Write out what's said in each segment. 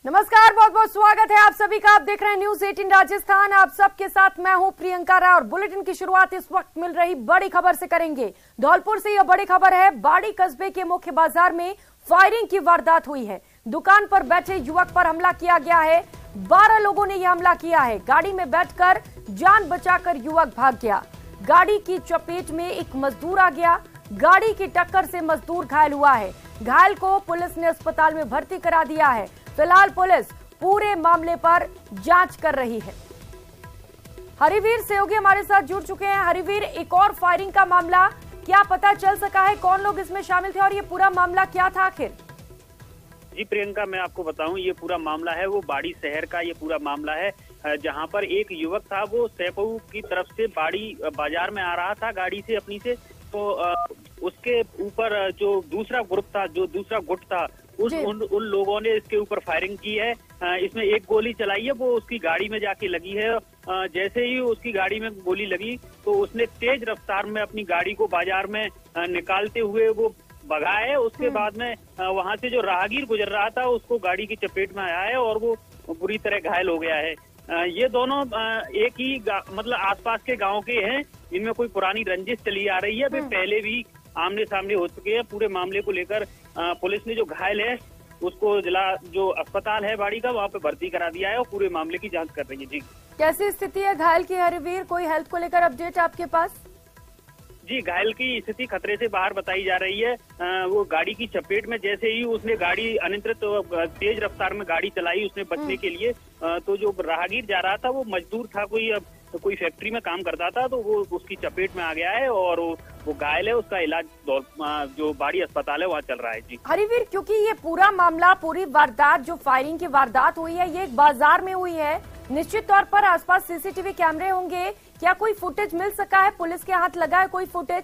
नमस्कार, बहुत बहुत स्वागत है आप सभी का। आप देख रहे हैं न्यूज 18 राजस्थान। आप सबके साथ मैं हूं प्रियंका राय और बुलेटिन की शुरुआत इस वक्त मिल रही बड़ी खबर से करेंगे। धौलपुर से यह बड़ी खबर है। बाड़ी कस्बे के मुख्य बाजार में फायरिंग की वारदात हुई है। दुकान पर बैठे युवक पर हमला किया गया है। 12 लोगों ने यह हमला किया है। गाड़ी में बैठकर जान बचाकर युवक भाग गया। गाड़ी की चपेट में एक मजदूर आ गया। गाड़ी की टक्कर से मजदूर घायल हुआ है। घायल को पुलिस ने अस्पताल में भर्ती करा दिया है। फिलहाल पुलिस पूरे मामले पर जांच कर रही है। हरिवीर सहयोगी हमारे साथ जुड़ चुके हैं। हरिवीर, एक और फायरिंग का मामला, क्या पता चल सका है कौन लोग इसमें शामिल थे और ये पूरा मामला क्या था आखिर? जी प्रियंका, मैं आपको बताऊं, ये पूरा मामला है वो बाड़ी शहर का ये पूरा मामला है, जहां पर एक युवक था वो सैपऊ की तरफ से बाड़ी बाजार में आ रहा था गाड़ी से अपनी से। तो उसके ऊपर जो दूसरा ग्रुप था, जो दूसरा गुट था, उन लोगों ने इसके ऊपर फायरिंग की है। इसमें एक गोली चलाई है, वो उसकी गाड़ी में जाके लगी है। जैसे ही उसकी गाड़ी में गोली लगी तो उसने तेज रफ्तार में अपनी गाड़ी को बाजार में निकालते हुए वो भगा है। उसके बाद में वहां से जो राहगीर गुजर रहा था उसको गाड़ी की चपेट में आया है और वो बुरी तरह घायल हो गया है। ये दोनों एक ही मतलब आसपास के गांव के हैं। इनमें कोई पुरानी रंजिश चली आ रही है। वे पहले भी आमने सामने हो चुके हैं। पूरे मामले को लेकर पुलिस ने जो घायल है उसको जिला जो अस्पताल है बाड़ी का वहाँ पे भर्ती करा दिया है और पूरे मामले की जांच कर रही है। जी, कैसी स्थिति है घायल की हरिवीर? कोई हेल्थ को लेकर अपडेट आपके पास? जी, घायल की स्थिति खतरे से बाहर बताई जा रही है। वो गाड़ी की चपेट में जैसे ही उसने गाड़ी अनियंत्रित तेज रफ्तार में गाड़ी चलाई उसने बचने के लिए, तो जो राहगीर जा रहा था वो मजदूर था, कोई फैक्ट्री में काम करता था, तो वो उसकी चपेट में आ गया है और वो घायल है। उसका इलाज जो बाड़ी अस्पताल है वहाँ चल रहा है। जी हरिवीर, क्योंकि ये पूरा मामला, पूरी वारदात, जो फायरिंग की वारदात हुई है, ये एक बाजार में हुई है। निश्चित तौर पर आसपास सीसीटीवी कैमरे होंगे। क्या कोई फुटेज मिल सका है? पुलिस के हाथ लगा है कोई फुटेज?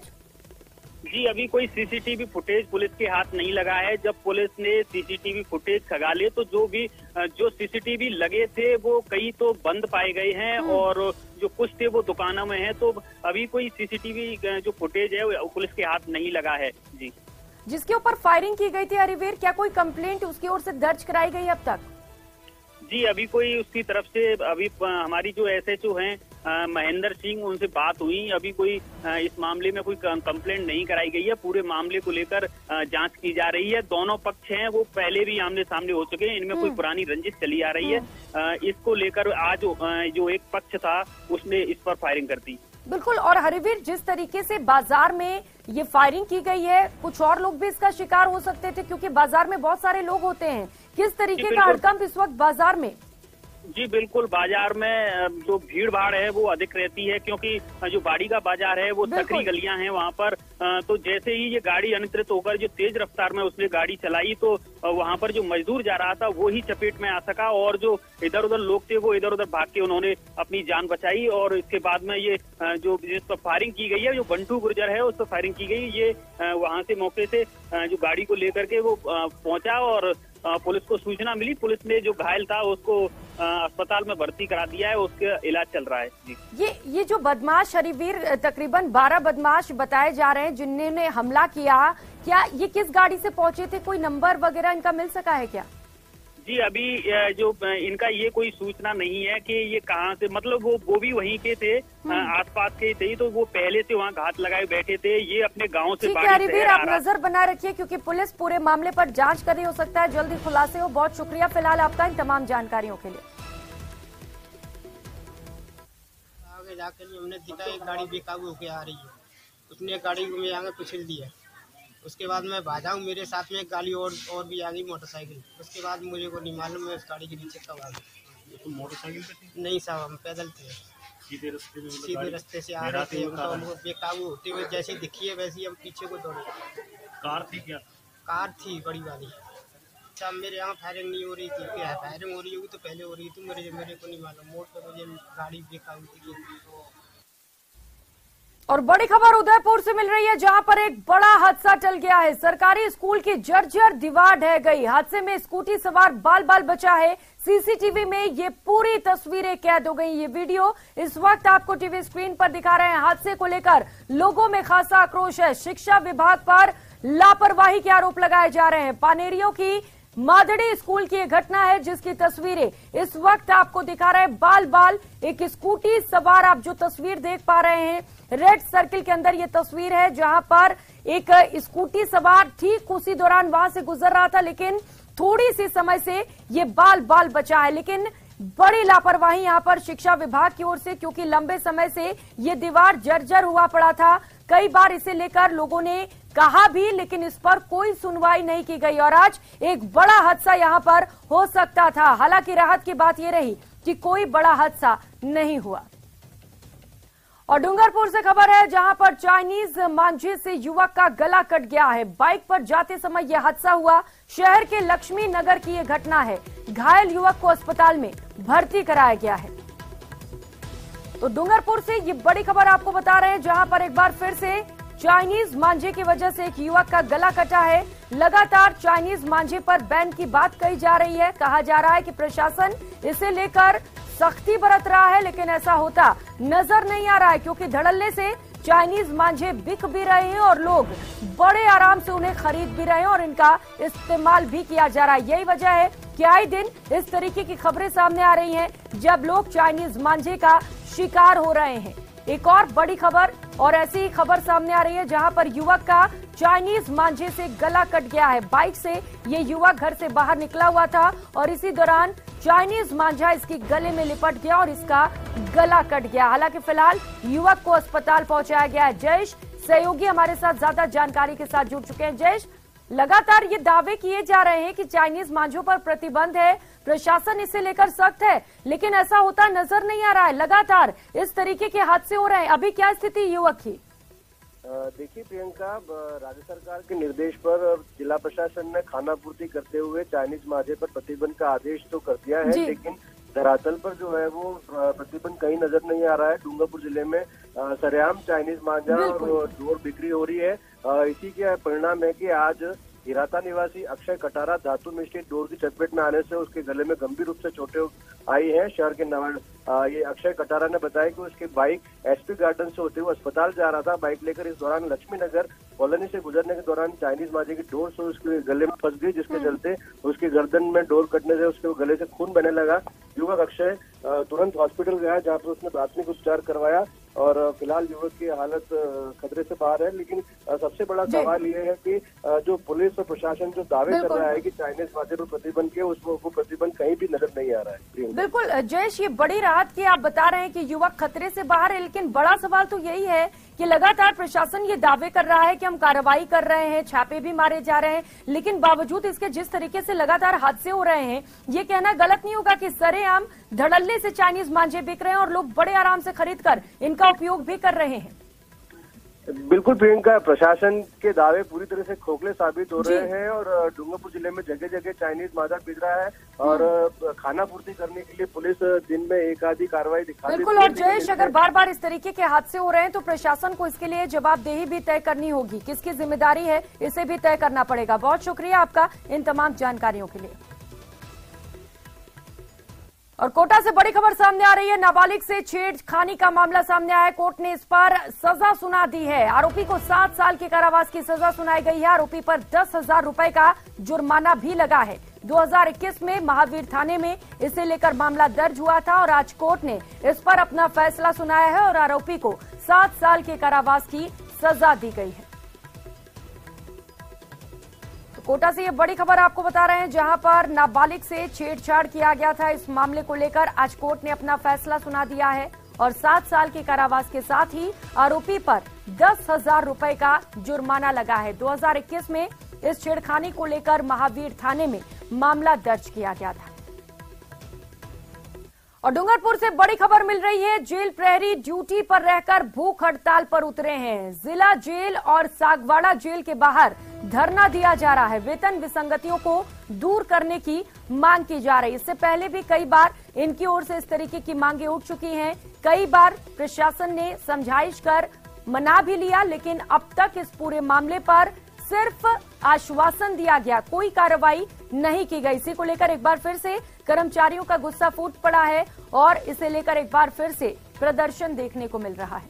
जी, अभी कोई सीसीटीवी फुटेज पुलिस के हाथ नहीं लगा है। जब पुलिस ने सीसीटीवी फुटेज खंगाले तो जो सीसीटीवी लगे थे वो कई तो बंद पाए गए हैं और जो कुछ थे वो दुकानों में है। तो अभी कोई सीसीटीवी जो फुटेज है वो पुलिस के हाथ नहीं लगा है। जी, जिसके ऊपर फायरिंग की गई थी हरिवीर, क्या कोई कंप्लेंट उसकी ओर से दर्ज कराई गई अब तक? जी, अभी कोई उसकी तरफ से अभी हमारी जो एसएचओ हैं महेंद्र सिंह, उनसे बात हुई। अभी कोई इस मामले में कोई कंप्लेंट नहीं कराई गई है। पूरे मामले को लेकर जांच की जा रही है। दोनों पक्ष हैं वो पहले भी आमने सामने हो चुके हैं। इनमें कोई पुरानी रंजिश चली आ रही है। इसको लेकर आज जो एक पक्ष था उसने इस पर फायरिंग कर दी। बिल्कुल। और हरिवीर, जिस तरीके से बाजार में ये फायरिंग की गई है, कुछ और लोग भी इसका शिकार हो सकते थे क्योंकि बाजार में बहुत सारे लोग होते हैं। किस तरीके का हड़कंप इस वक्त बाजार में? जी बिल्कुल, बाजार में जो भीड़ भाड़ है वो अधिक रहती है क्योंकि जो बाड़ी का बाजार है वो सकरी गलियां हैं वहाँ पर। तो जैसे ही ये गाड़ी अनियंत्रित होकर जो तेज रफ्तार में उसने गाड़ी चलाई तो वहाँ पर जो मजदूर जा रहा था वो ही चपेट में आ सका और जो इधर उधर लोग थे वो इधर उधर भाग के उन्होंने अपनी जान बचाई। और इसके बाद में ये जो जिस पर फायरिंग की गई है, जो बंटू गुर्जर है उस पर फायरिंग की गई। ये वहाँ से मौके से जो गाड़ी को लेकर के वो पहुंचा और पुलिस को सूचना मिली। पुलिस ने जो घायल था उसको अस्पताल में भर्ती करा दिया है, उसका इलाज चल रहा है। जी, ये जो बदमाश हरिवीर, तकरीबन 12 बदमाश बताए जा रहे हैं जिन्होंने हमला किया, क्या ये किस गाड़ी से पहुंचे थे? कोई नंबर वगैरह इनका मिल सका है क्या? जी, अभी जो इनका ये कोई सूचना नहीं है कि ये कहाँ से, मतलब वो भी वहीं के थे, आसपास के थे, तो वो पहले से वहाँ घात लगाए बैठे थे। ये अपने गांव से ठीक है हरिवीर, आप नजर बनाए रखिए क्योंकि पुलिस पूरे मामले पर जांच कर रही। हो सकता है जल्दी खुलासे हो। बहुत शुक्रिया फिलहाल आपका इन तमाम जानकारियों के लिए। आगे जाके हमने देखा एक गाड़ी बेकाबू होकर आ रही है, उसने गाड़ी को मेरे आगे कुचल दिया। उसके बाद मैं भागा हूँ, मेरे साथ में एक गाड़ी और भी आ गई मोटरसाइकिल। उसके बाद मुझे को नहीं मालूम मैं उस गाड़ी के नीचे कब आ गई। तो मोटरसाइकिल पे थी? नहीं साहब, हम पैदल थे, सीधे रास्ते से आ रहे थे। तो बेकाबू होते हुए जैसे दिखी है वैसे ही हम पीछे को दौड़े। कार थी क्या? कार थी बड़ी वाली। अच्छा, मेरे यहाँ फायरिंग नहीं हो रही थी, क्या फायरिंग हो रही होगी तो पहले हो रही थी, मेरे को नहीं मालूम। मोड़ पर मुझे गाड़ी बेकाबू थी। और बड़ी खबर उदयपुर से मिल रही है जहां पर एक बड़ा हादसा टल गया है। सरकारी स्कूल की जर्जर दीवार ढह गई। हादसे में स्कूटी सवार बाल बाल बचा है। सीसीटीवी में ये पूरी तस्वीरें कैद हो गई। ये वीडियो इस वक्त आपको टीवी स्क्रीन पर दिखा रहे हैं। हादसे को लेकर लोगों में खासा आक्रोश है। शिक्षा विभाग पर लापरवाही के आरोप लगाए जा रहे हैं। पानेरियों की मादड़ी स्कूल की एक घटना है जिसकी तस्वीरें इस वक्त आपको दिखा रहे हैं। बाल बाल एक स्कूटी सवार, आप जो तस्वीर देख पा रहे हैं रेड सर्किल के अंदर, ये तस्वीर है जहां पर एक स्कूटी सवार ठीक उसी दौरान वहां से गुजर रहा था, लेकिन थोड़ी सी समय से ये बाल बाल बचा है। लेकिन बड़ी लापरवाही यहां पर शिक्षा विभाग की ओर से, क्योंकि लंबे समय से ये दीवार जर्जर हुआ पड़ा था। कई बार इसे लेकर लोगों ने कहा भी, लेकिन इस पर कोई सुनवाई नहीं की गई और आज एक बड़ा हादसा यहां पर हो सकता था। हालांकि राहत की बात यह रही कि कोई बड़ा हादसा नहीं हुआ। और डूंगरपुर से खबर है जहां पर चाइनीज मांझे से युवक का गला कट गया है। बाइक पर जाते समय यह हादसा हुआ। शहर के लक्ष्मी नगर की यह घटना है। घायल युवक को अस्पताल में भर्ती कराया गया है। तो डूंगरपुर से ये बड़ी खबर आपको बता रहे हैं जहां पर एक बार फिर से चाइनीज मांझे की वजह से एक युवक का गला कटा है। लगातार चाइनीज मांझे पर बैन की बात कही जा रही है। कहा जा रहा है कि प्रशासन इसे लेकर सख्ती बरत रहा है, लेकिन ऐसा होता नजर नहीं आ रहा है, क्योंकि धड़ल्ले से चाइनीज मांझे बिक भी रहे हैं और लोग बड़े आराम से उन्हें खरीद भी रहे हैं और इनका इस्तेमाल भी किया जा रहा है। यही वजह है कि आए दिन इस तरीके की खबरें सामने आ रही हैं जब लोग चाइनीज मांझे का शिकार हो रहे हैं। एक और बड़ी खबर और ऐसी ही खबर सामने आ रही है जहां पर युवक का चाइनीज मांझे से गला कट गया है। बाइक से ये युवक घर से बाहर निकला हुआ था और इसी दौरान चाइनीज मांझा इसके गले में लिपट गया और इसका गला कट गया। हालांकि फिलहाल युवक को अस्पताल पहुंचाया गया है। जयेश सहयोगी हमारे साथ ज्यादा जानकारी के साथ जुड़ चुके हैं। जयेश, लगातार ये दावे किए जा रहे हैं कि चाइनीज मांझों पर प्रतिबंध है, प्रशासन इसे लेकर सख्त है, लेकिन ऐसा होता नजर नहीं आ रहा है। लगातार इस तरीके के हादसे हो रहे हैं। अभी क्या स्थिति युवक की? देखिए प्रियंका, राज्य सरकार के निर्देश पर जिला प्रशासन ने खानापूर्ति करते हुए चाइनीज मांझे पर प्रतिबंध का आदेश तो कर दिया है, लेकिन धरातल पर जो है वो प्रतिबंध कहीं नजर नहीं आ रहा है। डूंगरपुर जिले में सरेआम चाइनीज मांझा और डोर बिक्री हो रही है। इसी के परिणाम है कि आज हिराता निवासी अक्षय कटारा धातु मिश्रित डोर की चपेट में आने से उसके गले में गंभीर रूप से चोटें आई है। शहर के ये अक्षय कटारा ने बताया कि उसकी बाइक एसपी गार्डन से होते हुए अस्पताल जा रहा था। बाइक लेकर इस दौरान लक्ष्मी नगर कॉलोनी से गुजरने के दौरान चाइनीज मांझे की डोर से उसके गले में फंस गई, जिसके चलते उसकी गर्दन में डोर कटने से उसके गले से खून बहने लगा। युवक अक्षय तुरंत हॉस्पिटल गया जहाँ पर उसने प्राथमिक उपचार करवाया और फिलहाल युवक की हालत खतरे से बाहर है। लेकिन सबसे बड़ा सवाल ये है कि जो पुलिस और प्रशासन जो दावे कर रहा है कि चाइनीज मांझे पर प्रतिबंध किया, वो प्रतिबंध कहीं भी नजर नहीं आ रहा है। बिल्कुल जयेश, ये बड़ी राहत की आप बता रहे हैं कि युवक खतरे से बाहर है, लेकिन बड़ा सवाल तो यही है कि लगातार प्रशासन ये दावे कर रहा है कि हम कार्रवाई कर रहे हैं, छापे भी मारे जा रहे हैं, लेकिन बावजूद इसके जिस तरीके से लगातार हादसे हो रहे हैं, ये कहना गलत नहीं होगा कि सरेआम धड़ल्ले से चाइनीज मांझे बिक रहे हैं और लोग बड़े आराम से खरीद कर इनका उपयोग भी कर रहे हैं। बिल्कुल प्रियंका, प्रशासन के दावे पूरी तरह से खोखले साबित हो रहे हैं और डूंगरपुर जिले में जगह जगह चाइनीज मांझा बिक रहा है और खाना पूर्ति करने के लिए पुलिस दिन में एक आधी कार्रवाई दिखा रही है। बिल्कुल, और जयेश, अगर बार बार इस तरीके के हादसे हो रहे हैं तो प्रशासन को इसके लिए जवाबदेही भी तय करनी होगी। किसकी जिम्मेदारी है इसे भी तय करना पड़ेगा। बहुत शुक्रिया आपका इन तमाम जानकारियों के लिए। और कोटा से बड़ी खबर सामने आ रही है। नाबालिग से छेड़खानी का मामला सामने आया है। कोर्ट ने इस पर सजा सुना दी है। आरोपी को 7 साल के कारावास की सजा सुनाई गई है। आरोपी पर 10,000 रुपए का जुर्माना भी लगा है। 2021 में महावीर थाने में इसे लेकर मामला दर्ज हुआ था और आज कोर्ट ने इस पर अपना फैसला सुनाया है और आरोपी को 7 साल के कारावास की सजा दी गई है। कोटा से ये बड़ी खबर आपको बता रहे हैं जहां पर नाबालिग से छेड़छाड़ किया गया था। इस मामले को लेकर आज कोर्ट ने अपना फैसला सुना दिया है और 7 साल के कारावास के साथ ही आरोपी पर 10,000 रुपए का जुर्माना लगा है। 2021 में इस छेड़खानी को लेकर महावीर थाने में मामला दर्ज किया गया था। और डूंगरपुर से बड़ी खबर मिल रही है। जेल प्रहरी ड्यूटी पर रहकर भूख हड़ताल पर उतरे हैं। जिला जेल और सागवाड़ा जेल के बाहर धरना दिया जा रहा है। वेतन विसंगतियों को दूर करने की मांग की जा रही है। इससे पहले भी कई बार इनकी ओर से इस तरीके की मांगे उठ चुकी हैं। कई बार प्रशासन ने समझाइश कर मना भी लिया, लेकिन अब तक इस पूरे मामले पर सिर्फ आश्वासन दिया गया, कोई कार्रवाई नहीं की गई। इसी को लेकर एक बार फिर से कर्मचारियों का गुस्सा फूट पड़ा है और इसे लेकर एक बार फिर से प्रदर्शन देखने को मिल रहा है।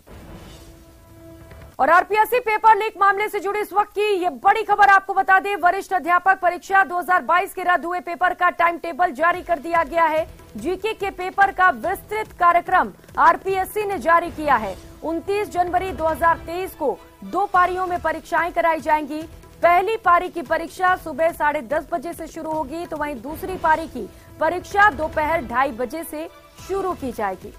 और आरपीएससी पेपर लीक मामले से जुड़ी इस वक्त की ये बड़ी खबर आपको बता दें, वरिष्ठ अध्यापक परीक्षा 2022 के रद्द हुए पेपर का टाइम टेबल जारी कर दिया गया है। जीके के पेपर का विस्तृत कार्यक्रम आरपीएससी ने जारी किया है। 29 जनवरी 2023 को 2 पारियों में परीक्षाएं कराई जाएंगी। पहली पारी की परीक्षा सुबह 10:30 बजे से शुरू होगी, तो वहीं दूसरी पारी की परीक्षा दोपहर 2:30 बजे से शुरू की जाएगी।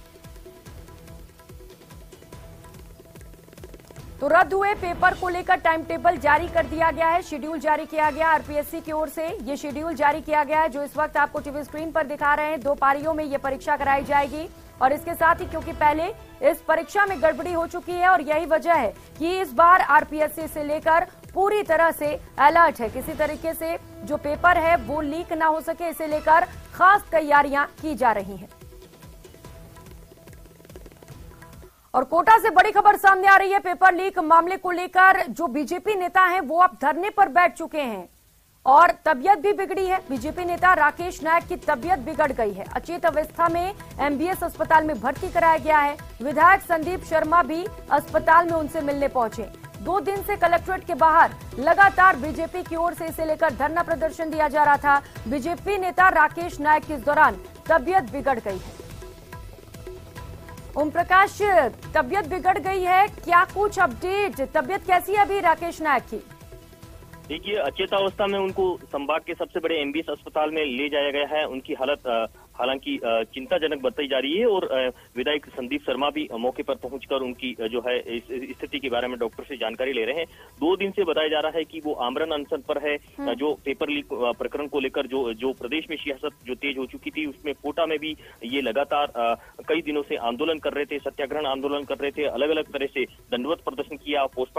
तो रद्द हुए पेपर को लेकर टाइम टेबल जारी कर दिया गया है, शेड्यूल जारी किया गया आरपीएससी की ओर से। ये शेड्यूल जारी किया गया है जो इस वक्त आपको टीवी स्क्रीन पर दिखा रहे हैं। 2 पारियों में ये परीक्षा कराई जाएगी और इसके साथ ही क्योंकि पहले इस परीक्षा में गड़बड़ी हो चुकी है और यही वजह है कि इस बार आरपीएससी से लेकर पूरी तरह से अलर्ट है। किसी तरीके से जो पेपर है वो लीक ना हो सके, इसे लेकर खास तैयारियां की जा रही हैं। और कोटा से बड़ी खबर सामने आ रही है। पेपर लीक मामले को लेकर जो बीजेपी नेता हैं वो अब धरने पर बैठ चुके हैं और तबीयत भी बिगड़ी है। बीजेपी नेता राकेश नायक की तबीयत बिगड़ गई है। अचेत अवस्था में एमबीएस अस्पताल में भर्ती कराया गया है। विधायक संदीप शर्मा भी अस्पताल में उनसे मिलने पहुंचे। 2 दिन से कलेक्ट्रेट के बाहर लगातार बीजेपी की ओर से इसे लेकर धरना प्रदर्शन दिया जा रहा था। बीजेपी नेता राकेश नायक की इस दौरान तबीयत बिगड़ गई है। ओम प्रकाश, तबीयत बिगड़ गई है, क्या कुछ अपडेट? तबीयत कैसी है अभी राकेश नायक की? देखिए, अचेतावस्था में उनको संभाग के सबसे बड़े एमबीएस अस्पताल में ले जाया गया है। उनकी हालत हालांकि चिंताजनक बताई जा रही है और विधायक संदीप शर्मा भी मौके पर पहुंचकर उनकी जो है इस स्थिति के बारे में डॉक्टर से जानकारी ले रहे हैं। 2 दिन से बताया जा रहा है कि वो आमरण अनशन पर है। जो पेपर लीक प्रकरण को लेकर जो प्रदेश में सियासत जो तेज हो चुकी थी, उसमें कोटा में भी ये लगातार कई दिनों से आंदोलन कर रहे थे, सत्याग्रह आंदोलन कर रहे थे, अलग अलग तरह से दंडवत प्रदर्शन किया, पोस्ट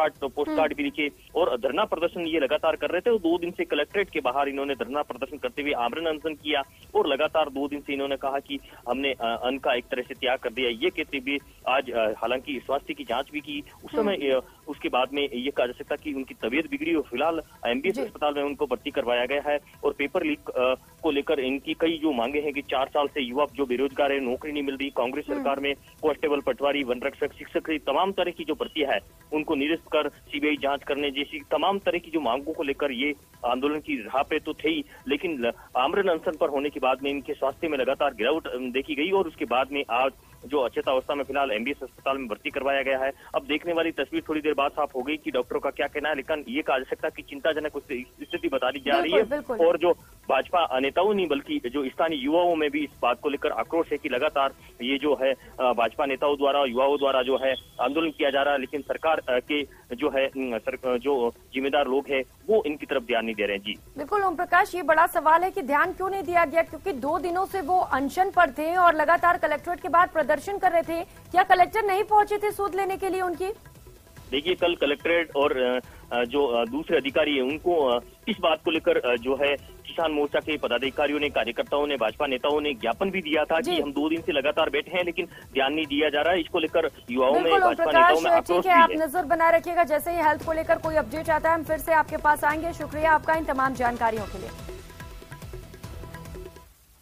कार्ड भी लिखे और धरना प्रदर्शन ये लगातार कर रहे थे। 2 दिन से कलेक्ट्रेट के बाहर इन्होंने धरना प्रदर्शन करते हुए आमरण अनशन किया और लगातार 2 दिन इन्होंने कहा कि हमने अन्न का एक तरह से त्याग कर दिया। ये कहते हुए आज हालांकि स्वास्थ्य की जांच भी की, उस समय उसके बाद में ये कहा जा सकता कि उनकी तबीयत बिगड़ी और फिलहाल एमबीएस अस्पताल में उनको भर्ती करवाया गया है। और पेपर लीक को लेकर इनकी कई जो मांगे हैं कि 4 साल से युवा जो बेरोजगार है, नौकरी नहीं मिल रही, कांग्रेस सरकार में कांस्टेबल, पटवारी, वन रक्षक, शिक्षक तमाम तरह की जो भर्तियां है उनको निरस्त कर सीबीआई जांच करने जैसी तमाम तरह की जो मांगों को लेकर ये आंदोलन की राह पे तो थे ही, लेकिन आमरण अनशन पर होने के बाद में इनके स्वास्थ्य में लगातार गिरावट देखी गई और उसके बाद में आज जो अचेतावस्था में फिलहाल एमबीएस अस्पताल में भर्ती करवाया गया है। अब देखने वाली तस्वीर थोड़ी देर बाद साफ हो गई कि डॉक्टरों का क्या कहना है, लेकिन ये कहा जा सकता कि चिंताजनक स्थिति बता दी जा रही है। और जो भाजपा नेताओं नहीं बल्कि जो स्थानीय युवाओं में भी इस बात को लेकर आक्रोश है कि लगातार ये जो है भाजपा नेताओं द्वारा, युवाओं द्वारा जो है आंदोलन किया जा रहा है, लेकिन सरकार के जो है जो जिम्मेदार लोग हैं वो इनकी तरफ ध्यान नहीं दे रहे हैं। जी बिल्कुल ओम प्रकाश, ये बड़ा सवाल है कि ध्यान क्यों नहीं दिया गया, क्योंकि 2 दिनों से वो अनशन पर थे और लगातार कलेक्ट्रेट के बाद प्रदर्शन कर रहे थे। क्या कलेक्टर नहीं पहुंचे थे सूद लेने के लिए उनकी? देखिए, कल कलेक्ट्रेट और जो दूसरे अधिकारी है उनको इस बात को लेकर जो है किसान मोर्चा के पदाधिकारियों ने, कार्यकर्ताओं ने, भाजपा नेताओं ने ज्ञापन भी दिया था कि हम 2 दिन से लगातार बैठे हैं लेकिन ध्यान नहीं दिया जा रहा है। इसको लेकर युवाओं में, भाजपा नेताओं में आक्रोश भी है। आप नजर बनाए रखिएगा, जैसे ही हेल्थ को लेकर कोई अपडेट आता है हम फिर से आपके पास आएंगे। शुक्रिया आपका इन तमाम जानकारियों के लिए।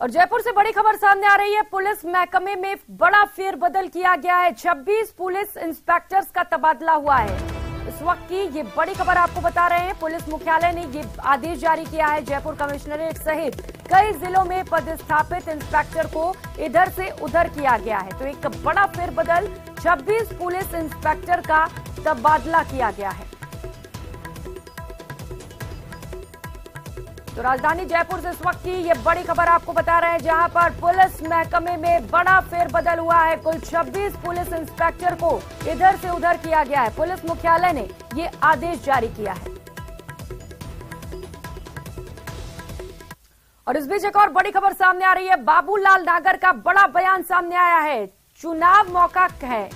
और जयपुर से बड़ी खबर सामने आ रही है। पुलिस महकमे में बड़ा फेरबदल किया गया है। 26 पुलिस इंस्पेक्टर्स का तबादला हुआ है। इस वक्त की ये बड़ी खबर आपको बता रहे हैं। पुलिस मुख्यालय ने ये आदेश जारी किया है। जयपुर कमिश्नरेट सहित कई जिलों में पदस्थापित इंस्पेक्टर को इधर से उधर किया गया है। तो एक बड़ा फेरबदल, 26 पुलिस इंस्पेक्टर का तबादला किया गया है। तो राजधानी जयपुर से इस वक्त की ये बड़ी खबर आपको बता रहे हैं, जहां पर पुलिस महकमे में बड़ा फेरबदल हुआ है। कुल 26 पुलिस इंस्पेक्टर को इधर से उधर किया गया है। पुलिस मुख्यालय ने ये आदेश जारी किया है। और इस बीच एक और बड़ी खबर सामने आ रही है। बाबूलाल नागर का बड़ा बयान सामने आया है। चुनाव मौका है,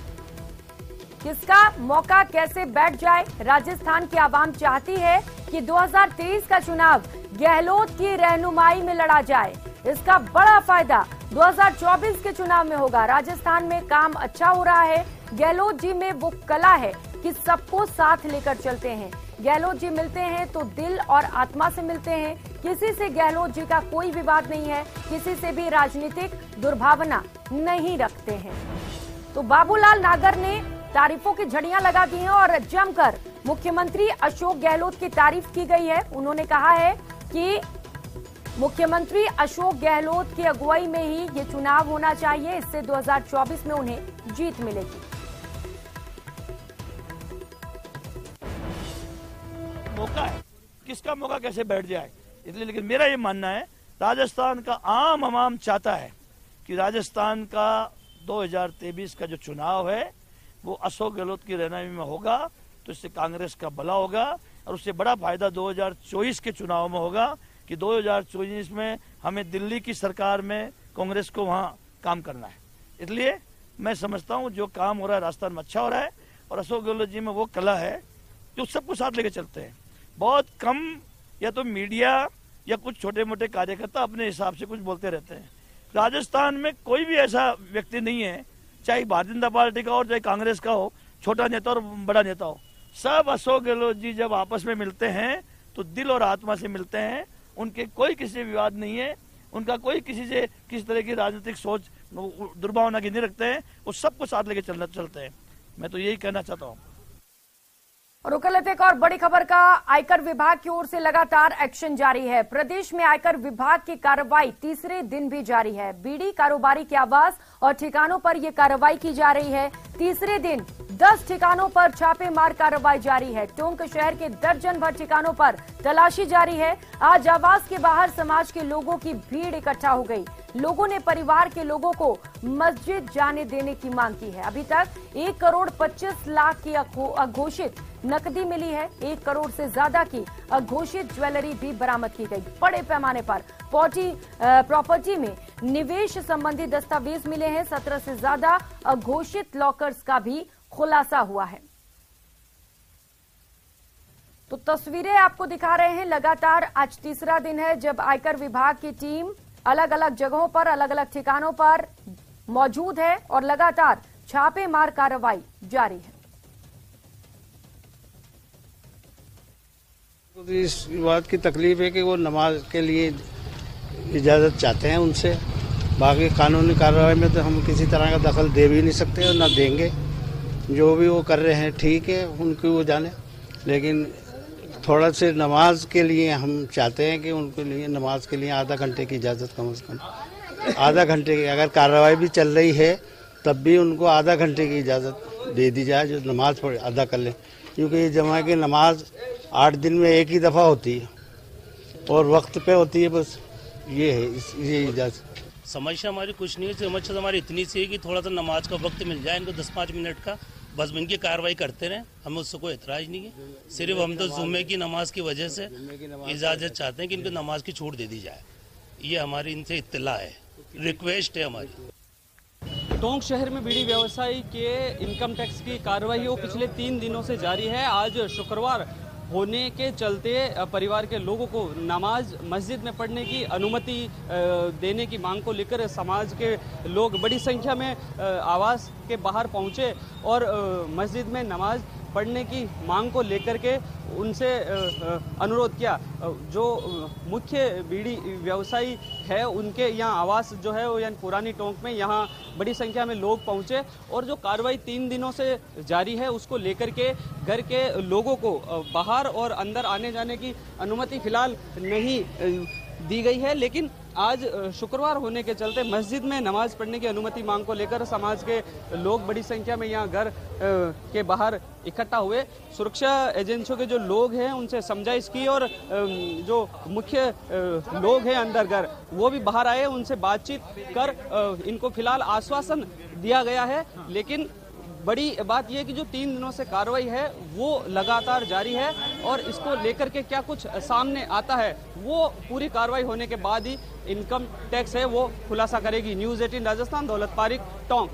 किसका मौका कैसे बैठ जाए। राजस्थान की आवाम चाहती है कि 2023 का चुनाव गहलोत की रहनुमाई में लड़ा जाए। इसका बड़ा फायदा 2024 के चुनाव में होगा। राजस्थान में काम अच्छा हो रहा है। गहलोत जी में वो कला है कि सबको साथ लेकर चलते हैं। गहलोत जी मिलते हैं तो दिल और आत्मा से मिलते हैं। किसी से गहलोत जी का कोई विवाद नहीं है, किसी से भी राजनीतिक दुर्भावना नहीं रखते हैं। तो बाबूलाल नागर ने तारीफों की झड़ियां लगा दी हैं और जमकर मुख्यमंत्री अशोक गहलोत की तारीफ की गई है। उन्होंने कहा है कि मुख्यमंत्री अशोक गहलोत की अगुवाई में ही ये चुनाव होना चाहिए, इससे 2024 में उन्हें जीत मिलेगी। मौका है, किसका मौका कैसे बैठ जाए, इसलिए लेकिन मेरा ये मानना है राजस्थान का आम चाहता है कि राजस्थान का 2023 का जो चुनाव है वो अशोक गहलोत की रहनुमाई में होगा, तो इससे कांग्रेस का भला होगा और उससे बड़ा फायदा 2024 के चुनाव में होगा कि 2024 में हमें दिल्ली की सरकार में कांग्रेस को वहां काम करना है। इसलिए मैं समझता हूं जो काम हो रहा है राजस्थान में अच्छा हो रहा है और अशोक गहलोत जी में वो कला है जो सबको साथ लेके चलते हैं। बहुत कम या तो मीडिया या कुछ छोटे मोटे कार्यकर्ता अपने हिसाब से कुछ बोलते रहते हैं। राजस्थान में कोई भी ऐसा व्यक्ति नहीं है, चाहे भारतीय जनता पार्टी का हो चाहे कांग्रेस का हो, छोटा नेता और बड़ा नेता हो, सब अशोक गहलोत जी जब आपस में मिलते हैं तो दिल और आत्मा से मिलते हैं। उनके कोई किसी विवाद नहीं है, उनका कोई किसी से किसी तरह की राजनीतिक सोच दुर्भावना की नहीं रखते हैं, वो सबको साथ लेके चलते हैं। मैं तो यही कहना चाहता हूँ। और रुक लेते एक और बड़ी खबर का। आयकर विभाग की ओर से लगातार एक्शन जारी है। प्रदेश में आयकर विभाग की कार्रवाई तीसरे दिन भी जारी है। बीड़ी कारोबारी के आवास और ठिकानों पर यह कार्रवाई की जा रही है। तीसरे दिन 10 ठिकानों पर छापेमार कार्रवाई जारी है। टोंक शहर के दर्जन भर ठिकानों पर तलाशी जारी है। आज आवास के बाहर समाज के लोगों की भीड़ इकट्ठा हो गई। लोगों ने परिवार के लोगों को मस्जिद जाने देने की मांग की है। अभी तक 1 करोड़ 25 लाख की अघोषित नकदी मिली है। 1 करोड़ से ज्यादा की अघोषित ज्वेलरी भी बरामद की गई। बड़े पैमाने पर प्रॉपर्टी में निवेश संबंधी दस्तावेज मिले हैं। 17 से ज्यादा अघोषित लॉकर्स का भी खुलासा हुआ है। तो तस्वीरें आपको दिखा रहे हैं। लगातार आज तीसरा दिन है जब आयकर विभाग की टीम अलग अलग जगहों पर अलग अलग ठिकानों पर मौजूद है और लगातार छापेमार कार्रवाई जारी है। इस बात की तकलीफ है कि वो नमाज के लिए इजाज़त चाहते हैं उनसे। बाकी कानूनी कार्रवाई में तो हम किसी तरह का दखल दे भी नहीं सकते और न देंगे। जो भी वो कर रहे हैं ठीक है, उनकी वो जाने, लेकिन थोड़ा से नमाज के लिए हम चाहते हैं कि उनके लिए नमाज के लिए आधा घंटे की इजाज़त कम से कम। आधा घंटे की अगर कार्रवाई भी चल रही है तब भी उनको आधा घंटे की इजाज़त दे दी जाए जो नमाज पढ़े अदा कर लें, क्योंकि ये जमा की नमाज 8 दिन में एक ही दफ़ा होती है और वक्त पे होती है। बस ये है ये इजाज़त। समस्या हमारी कुछ नहीं है, समस्या हमारी इतनी सी है कि थोड़ा सा नमाज का वक्त मिल जाए इनको 10-5 मिनट का, बस इनकी कार्रवाई करते रहें, हमें उससे कोई एतराज नहीं है। सिर्फ हम तो जुम्मे की नमाज की वजह से इजाज़त चाहते हैं कि इनको नमाज की छूट दे दी जाए। ये हमारी इनसे इत्तला है, रिक्वेस्ट है हमारी। टोंक शहर में बीड़ी व्यवसायी के इनकम टैक्स की कार्रवाई वो पिछले 3 दिनों से जारी है। आज शुक्रवार होने के चलते परिवार के लोगों को नमाज मस्जिद में पढ़ने की अनुमति देने की मांग को लेकर समाज के लोग बड़ी संख्या में आवास के बाहर पहुंचे और मस्जिद में नमाज पढ़ने की मांग को लेकर के उनसे अनुरोध किया। जो मुख्य बीड़ी व्यवसायी है उनके यहाँ आवास जो है वो यानी पुरानी टोंक में यहाँ बड़ी संख्या में लोग पहुँचे और जो कार्रवाई 3 दिनों से जारी है उसको लेकर के घर के लोगों को बाहर और अंदर आने जाने की अनुमति फिलहाल नहीं दी गई है। लेकिन आज शुक्रवार होने के चलते मस्जिद में नमाज पढ़ने की अनुमति मांग को लेकर समाज के लोग बड़ी संख्या में यहाँ घर के बाहर इकट्ठा हुए। सुरक्षा एजेंसियों के जो लोग हैं उनसे समझाइश की और जो मुख्य लोग हैं अंदर घर वो भी बाहर आए, उनसे बातचीत कर इनको फिलहाल आश्वासन दिया गया है। लेकिन बड़ी बात यह कि जो 3 दिनों से कार्रवाई है वो लगातार जारी है और इसको लेकर के क्या कुछ सामने आता है वो पूरी कार्रवाई होने के बाद ही इनकम टैक्स है वो खुलासा करेगी। न्यूज़ 18 राजस्थान, दौलत पारिक, टोंक।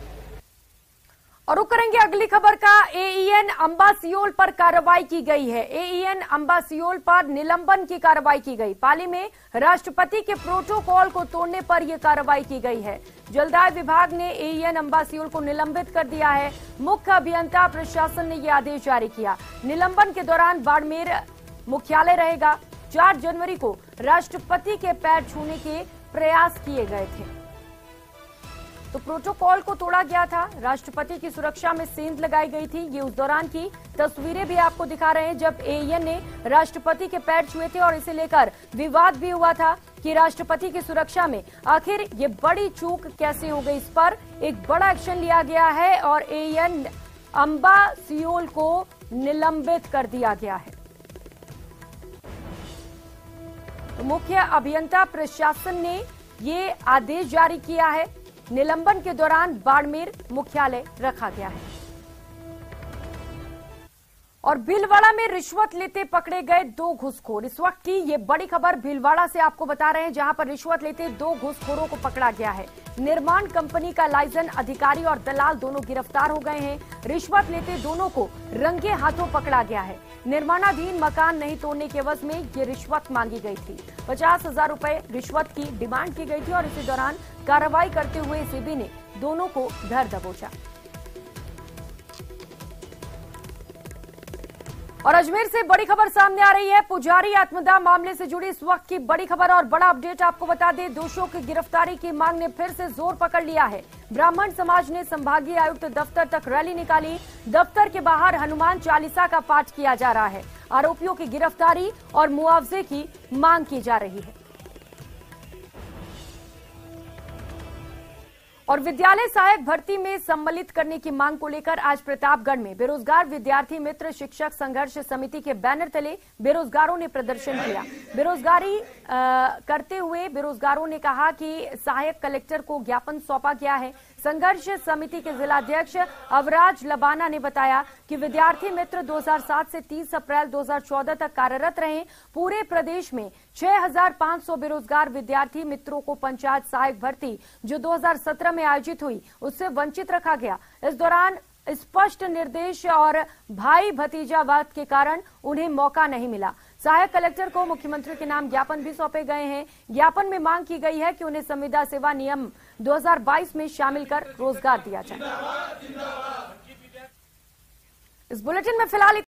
और रुक करेंगे अगली खबर का। एईएन अंबासियोल पर कार्रवाई की गई है। एईएन अंबासियोल पर निलंबन की कार्रवाई की गई। पाली में राष्ट्रपति के प्रोटोकॉल को तोड़ने पर यह कार्रवाई की गई है। जलदाय विभाग ने एईएन अंबासियोल को निलंबित कर दिया है। मुख्य अभियंता प्रशासन ने यह आदेश जारी किया। निलंबन के दौरान बाड़मेर मुख्यालय रहेगा। 4 जनवरी को राष्ट्रपति के पैर छूने के प्रयास किए गए थे। तो प्रोटोकॉल को तोड़ा गया था। राष्ट्रपति की सुरक्षा में सेंध लगाई गई थी। ये उस दौरान की तस्वीरें भी आपको दिखा रहे हैं जब एएन ने राष्ट्रपति के पैर छुए थे और इसे लेकर विवाद भी हुआ था कि राष्ट्रपति की सुरक्षा में आखिर ये बड़ी चूक कैसे हो गई। इस पर एक बड़ा एक्शन लिया गया है और एएन अंबा सियोल को निलंबित कर दिया गया है। तो मुख्य अभियंता प्रशासन ने ये आदेश जारी किया है। निलंबन के दौरान बाड़मेर मुख्यालय रखा गया है। और भीलवाड़ा में रिश्वत लेते पकड़े गए 2 घूसखोर। इस वक्त की ये बड़ी खबर भीलवाड़ा से आपको बता रहे हैं, जहां पर रिश्वत लेते 2 घूसखोरों को पकड़ा गया है। निर्माण कंपनी का लाइसेंस अधिकारी और दलाल दोनों गिरफ्तार हो गए हैं। रिश्वत लेते दोनों को रंगे हाथों पकड़ा गया है। निर्माणाधीन मकान नहीं तोड़ने के एवज में ये रिश्वत मांगी गई थी। 50,000 रुपए रिश्वत की डिमांड की गई थी और इसी दौरान कार्रवाई करते हुए एसीबी ने दोनों को धर दबोचा। और अजमेर से बड़ी खबर सामने आ रही है। पुजारी आत्मदाह मामले से जुड़ी इस वक्त की बड़ी खबर और बड़ा अपडेट आपको बता दें। दोषियों की गिरफ्तारी की मांग ने फिर से जोर पकड़ लिया है। ब्राह्मण समाज ने संभागीय आयुक्त दफ्तर तक रैली निकाली। दफ्तर के बाहर हनुमान चालीसा का पाठ किया जा रहा है। आरोपियों की गिरफ्तारी और मुआवजे की मांग की जा रही है। और विद्यालय सहायक भर्ती में सम्मिलित करने की मांग को लेकर आज प्रतापगढ़ में बेरोजगार विद्यार्थी मित्र शिक्षक संघर्ष समिति के बैनर तले बेरोजगारों ने प्रदर्शन किया। बेरोजगारी करते हुए बेरोजगारों ने कहा कि सहायक कलेक्टर को ज्ञापन सौंपा गया है। संघर्ष समिति के जिलाध्यक्ष अवराज लबाना ने बताया कि विद्यार्थी मित्र 2007 से 30 अप्रैल 2014 तक कार्यरत रहे। पूरे प्रदेश में 6,500 बेरोजगार विद्यार्थी मित्रों को पंचायत सहायक भर्ती जो 2017 में आयोजित हुई उससे वंचित रखा गया। इस दौरान स्पष्ट निर्देश और भाई भतीजावाद के कारण उन्हें मौका नहीं मिला। सहायक कलेक्टर को मुख्यमंत्री के नाम ज्ञापन भी सौंपे गए हैं। ज्ञापन में मांग की गई है कि उन्हें संविदा सेवा नियम 2022 में शामिल कर रोजगार दिया जाए। इस बुलेटिन में फिलहाल